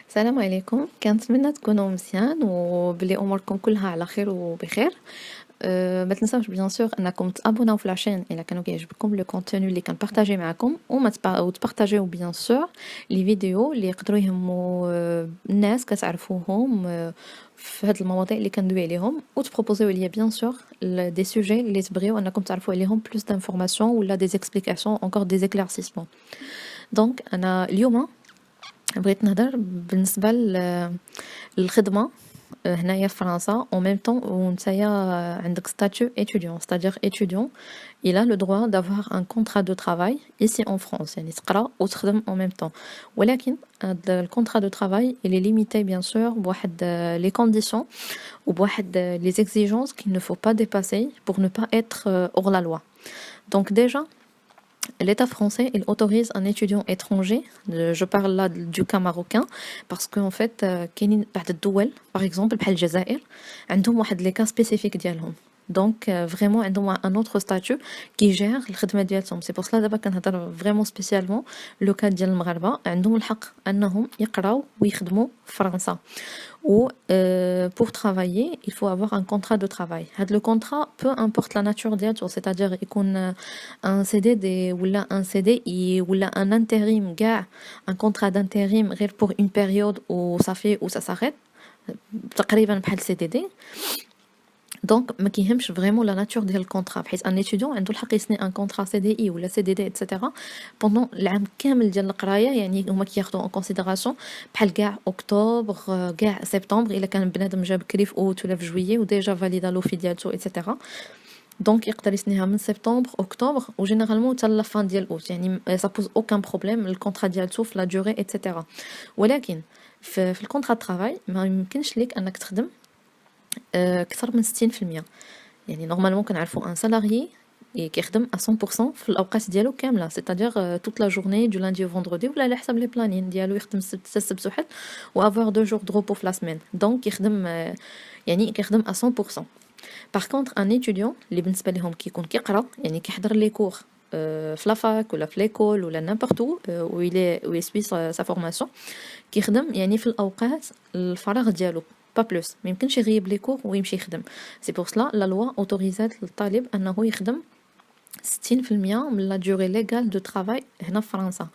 السلام عليكم، كنتمنى تكونوا مزيان وبلي اموركم كلها على خير وبخير. ما تنساوش بيان سور انكم تابوناو في لاشين الا كانوا كيعجبكم لو كونتوني اللي كنبارطاجي معكم وتبارطاجيو بيان سور لي فيديو اللي يقدروا يهموا الناس كتعرفوهم في هاد المواضيع اللي كندوي عليهم وتبروبوزيو ليا بيان سور دي سوجي اللي تبغيو انكم تعرفوا عليهم بلوس دانفورماسيون ولا دي اكسبليكاسيون اونكور دي اكلارسيسمون. دونك انا اليوم بغيت نهضر بالنسبة للخدمة هنايا في فرنسا en même temps ونتايا عندك statut étudiant, c'est-à-dire étudiant il a le droit d'avoir un contrat de travail ici en France يعني تقرا وتخدم en même temps ولكن هاد le contrat de travail il est limité bien sûr بواحد les conditions وبواحد les exigences qu'il ne faut pas dépasser pour ne pas être hors la loi. Donc déjà l'État français, il autorise un étudiant étranger, je parle là du cas marocain, parce qu'en fait, كاينين بعض الدول, par exemple بحال الجزائر, عندهم واحد les cas spécifiques ديالهم. Donc vraiment عندهم un autre statut qui gère الخدمة ديالهم. C'est pour cela دابا كنهضر vraiment spécialement le cas ديال المغاربة عندهم الحق أنهم يقراو ويخدموا في فرنسا. Ou pour travailler, il faut avoir un contrat de travail. Le contrat, peu importe la nature ديالته, c'est-à-dire يكون un CDD ولا un CDI ولا un intérim كاع, un contrat d'intérim غير pour une période où ça fait où ça s'arrête, تقريبا بحال CDD. دونك ما كيهمش فريمون لا ناتور ديال الكونطرا بحيث ان ايتيديون عنده الحق يسني ان كونطرا سي دي اي ولا سي دي دي ايتترا بوندون العام كامل ديال القرايه يعني هما كياخذوا ان كونسيديراسيون بحال كاع اكتوبر كاع سبتمبر الا كان بنادم جا بكري في اوت ولا في جويي وديجا فاليدا لو في ديالته ايتترا دونك يقدر يسنيها من سبتمبر اكتوبر وجينيرالمون حتى لا فان ديال اوت يعني سا بوز اوكان بروبليم الكونطرا ديالته في لا دوري ايتترا ولكن في الكونطرا دو ترافاي ما يمكنش ليك انك تخدم أكثر من 60%. يعني نورمالمون كنعرفوا ان سالاريي كيخدم 100% في الاوقات ديالو كامله c'est-à-dire toute la journée du lundi au vendredi ولا على حسب لي بلانين ديالو يخدم السبت وحد و avoir 2 jours de repos في la semaine donc يخدم يعني كيخدم 100%. par contre un étudiant اللي بالنسبه لهم كيكون كيقرا يعني كيحضر لي كور في لافاك ولا في ليكول ولا نيمبورط où il suit sa formation كيخدم يعني في الاوقات الفراغ ديالو با بلوس ما يمكنش يغيب لي كور ويمشي يخدم. سي بور سلا لا لوا اوتوريزات للطالب انه يخدم 60% من لا دوري ليغال دو ترافاي هنا في فرنسا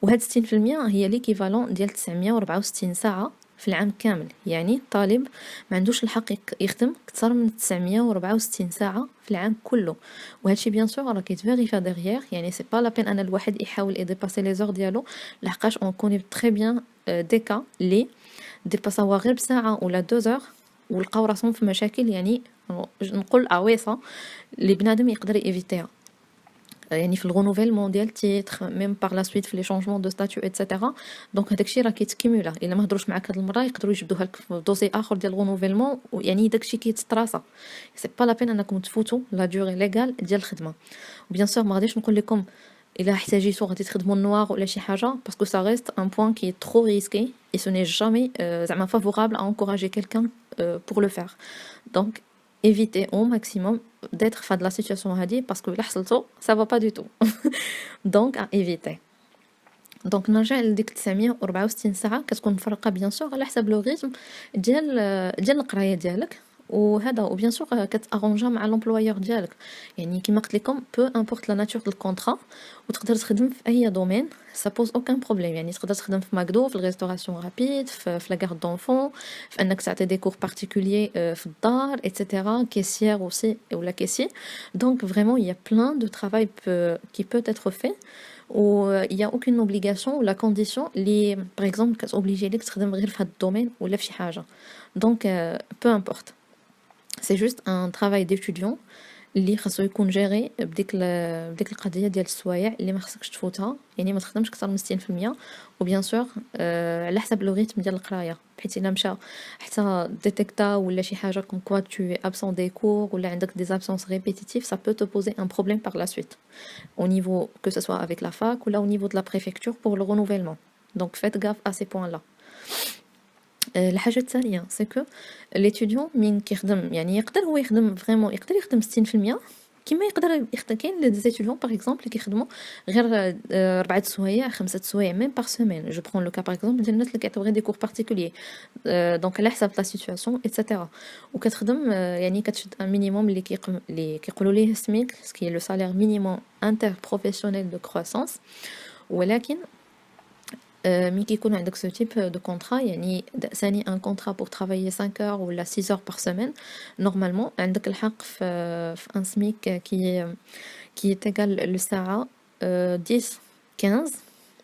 وهاد 60% هي ليكيفالون ديال 964 ساعه في العام كامل يعني الطالب ما عندوش الحق يخدم اكثر من 964 ساعه في العام كله وهادشي بيان سور راه كيتفيريفا ديغيير يعني سي با لا بين ان الواحد يحاول يديباسي لي زور ديالو لحقاش اون كوني تري بيان دي كا لي ديباساوها غير بساعه ولا 2 زور ولقاو راسهم في مشاكل يعني نقول عويصه اللي بنادم يقدر ايفيتيها يعني في الغونوفيلمون ديال التيتر ميم باغ لا سويت في لي شونجمون دو ستاتيو ايتترا دونك هداكشي راه كيتكيمولا الا ما هضروش معاك هاد المره يقدروا يجبدوها لك في دوسي اخر ديال الغونوفيلمون يعني داكشي كيتستراسا سي با لا بين انكم تفوتوا لا دوري ليغال ديال الخدمه. وبيان سور ما غاديش نقول لكم الا احتاجيتو غادي تخدموا النوار ولا شي حاجه باسكو سا ريست ان بوين كي ترو ريسكي et ce n'est jamais زعما favorable à encourager quelqu'un pour le faire. Donc éviter au maximum d'être face de la situation هادي parce que لحصلتو ça va pas du tout. donc à éviter. دونك نرجع لديك 964 ساعه كتكون مفرقه بيان سور على حسب لو ريتم ديال القرايه ديالك وهذا وبيان سور كتارونجا مع لومبلويور ديالك يعني كيما قلت لكم بو امبورط لا ناتور دو الكونطرا وتقدر تخدم في اي دومين سا بوز اوكان بروبليم يعني تقدر تخدم في ماكدو في الريستوراسيون رابيد في لا غارد دونفون في انك تعطي دي كور بارتيكولير في الدار ايتترا كيسيير اوسي ولا كيسي دونك فريمون il y a plein de travail qui peut être fait و il y a aucune obligation ou la condition اللي par exemple كتوبليجي ليك تخدم غير في هاد الدومين ولا في شي حاجه دونك peu importe. C'est juste un travail d'étudiant اللي خاصو يكون جيري بديك القضيه ديال السوايع اللي ما خصكش تفوتها يعني ما تخدمش اكثر من 60% وبيان سور على حسب لو ريتم ديال القرايه بحيث الا مشى حتى ديتيكتا ولا شي حاجه كوم كوا tu es absent des cours ولا عندك des absences répétitives ça peut te poser un problème par la suite au niveau que ce soit avec la fac ou là au niveau de la préfecture pour le renouvellement. Donc faites gaffe à ces points là. الحاجه الثانيه سي كو ليتيديون من كيخدم يعني يقدر هو يخدم فريمون يقدر يخدم 60% كيما كاين des étudiants par exemple اللي كيخدموا غير 4 سوايع 5 سوايع même par semaine. Je prends le cas par exemple ديال الناس اللي كيعطيو غير des cours particuliers دونك على حسب la situation etc. وكتخدم يعني كتشد un minimum اللي كيقولوا ليه SMIC ce qui est le salaire minimum interprofessionnel de croissance. ولكن مي كيكون عندك ce type de contrat يعني ثاني un contrat pour travailler 5 heures ou 6 heures par semaine normalement عندك الحق في un SMIC qui est égal للساعة 10 15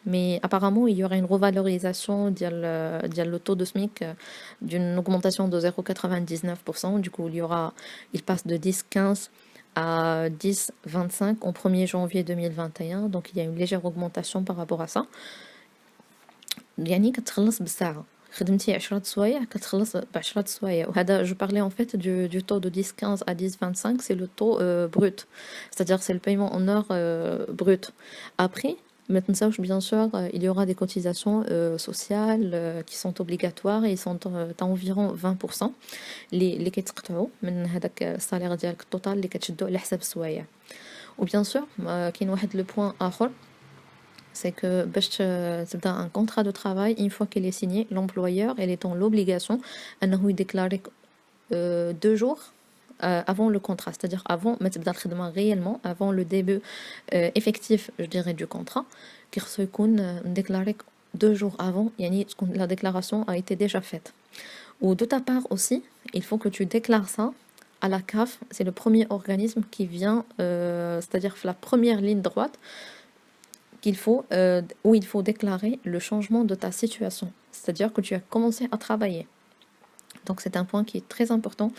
mais apparemment il y aura une revalorisation ديال le taux de SMIC d'une augmentation de 0,99%. Du coup il passe de 10,15 à 10,25 au 1er janvier 2021, donc il y a une légère augmentation par rapport à ça. يعني كتخلص بالساعة خدمتي 10 سوايع كتخلص ب10 سوايع. وهذا je parlais en fait du taux de 10,15 à 10,25, c'est le taux brut, c'est-à-dire c'est le paiement en heure brut. Après ما تنساوش bien sûr il y aura des cotisations sociales qui sont obligatoires et ils sont environ 20% اللي كيتقطعوا من هذاك السالير ديالك التوتال اللي كتشدو على حساب السوايع. وبيان سور كاين واحد لو بوين اخر c'est que باش تبدا un contrat de travail une fois qu'il est signé l'employeur il est dans l'obligation انه يديكلاريك 2 jours avant le contrat, c'est-à-dire avant ما تبدا الخدمه réellement avant le début effectif je dirais du contrat كيخصو يكون مديكلاريك 2 jours avant يعني تكون la déclaration a été déjà faite. Ou de ta part aussi il faut que tu déclares ça à la CAF, c'est le premier organisme qui vient c'est-à-dire la première ligne droite où il faut déclarer le changement de ta situation, c'est-à-dire que tu as commencé à travailler. Donc c'est un point qui est très important.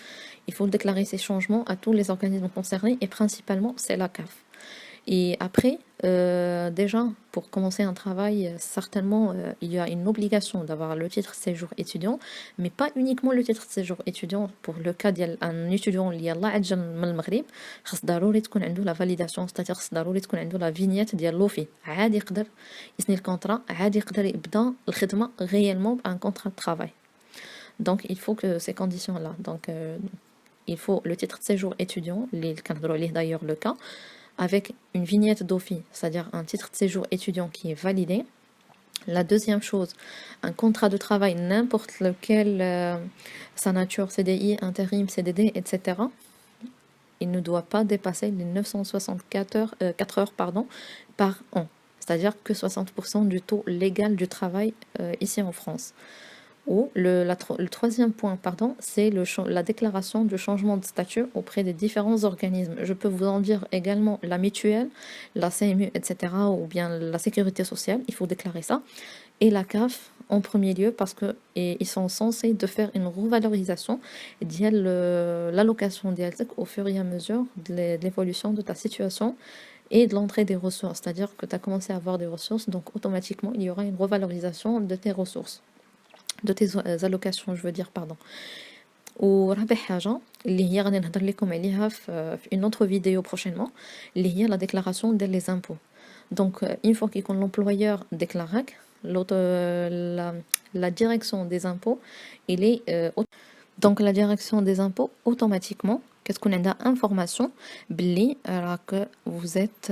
Il faut déclarer ces changements à tous les organismes concernés et principalement c'est la CAF. Et après, déjà, pour commencer un travail, certainement, il y a une obligation d'avoir le titre de séjour étudiant, mais pas uniquement le titre de séjour étudiant. Pour le cas d'un étudiant اللي يلاه عجل من المغرب خاص ضروري تكون عنده la validation, c'est-à-dire خاص ضروري تكون عنده la vignette ديال لوفي عادي يقدر يسني الكونترا عادي يقدر يبدا الخدمة réellement un contrat de travail. Donc il faut que ces conditions-là, donc il faut le titre de séjour étudiant, اللي كنهضروا عليه d'ailleurs le cas, avec une vignette d'OFI, c'est-à-dire un titre de séjour étudiant qui est validé. La deuxième chose, un contrat de travail, n'importe lequel, sa nature, CDI, intérim, CDD, etc. Il ne doit pas dépasser les 964 heures par an, c'est-à-dire que 60% du taux légal du travail ici en France. Ou le troisième point, c'est la déclaration du changement de statut auprès des différents organismes. Je peux vous en dire également la mutuelle, la CMU, etc. ou bien la sécurité sociale, il faut déclarer ça. Et la CAF en premier lieu parce qu'ils sont censés de faire une revalorisation de l'allocation d'IALTEC au fur et à mesure de l'évolution de ta situation et de l'entrée des ressources. C'est-à-dire que tu as commencé à avoir des ressources, donc automatiquement il y aura une revalorisation de tes ressources. De tes allocations je veux dire pardon. ورابع حاجه اللي هي غادي نهضر لكم عليها في une autre vidéo prochainement اللي هي la déclaration des impôts. Donc une fois qu'يكون l'employeur déclarek la direction des impôts il est donc la direction des impôts automatiquement كتكون عندها information بلي راك vous êtes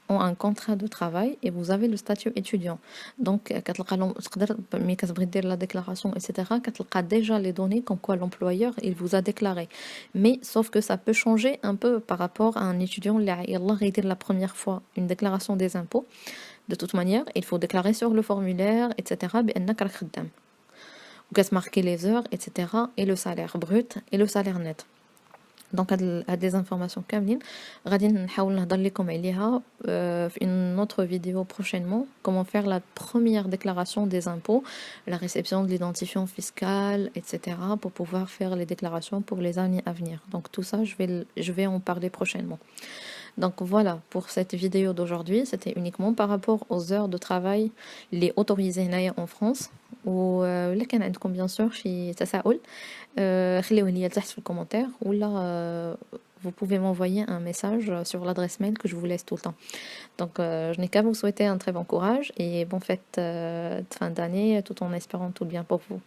en un contrat de travail et vous avez le statut étudiant. Donc كتلقى تقدر ملي كتبغي دير la déclaration etc. كتلقى déjà les données comme quoi l'employeur il vous a déclaré. Mais sauf que ça peut changer un peu par rapport à un étudiant اللي يلاه غيدير la première fois une déclaration des impôts. De toute manière, il faut déclarer sur le formulaire etc. بأنك راك خدام. وكتماركي les heures etc. et le salaire brut et le salaire net. Donc هاد des informations كاملين غادي نحاول نهضر لكم عليها في une autre vidéo prochainement, comment faire la première déclaration des impôts, la réception de l'identifiant fiscal etc. pour pouvoir faire les déclarations pour les années à venir. Donc tout ça je vais en parler prochainement. Donc voilà pour cette vidéo d'aujourd'hui, c'était uniquement par rapport aux heures de travail les autorisées هنايا en France. ولا كان عندكم bien sûr شي تساؤل خليوه لي تحت في الكومنتير ولا vous pouvez m'envoyer un message sur l'adresse mail que je vous laisse tout le temps. Donc je n'ai qu'à vous souhaiter un très bon courage et bonne fête de fin d'année tout en espérant tout le bien pour vous.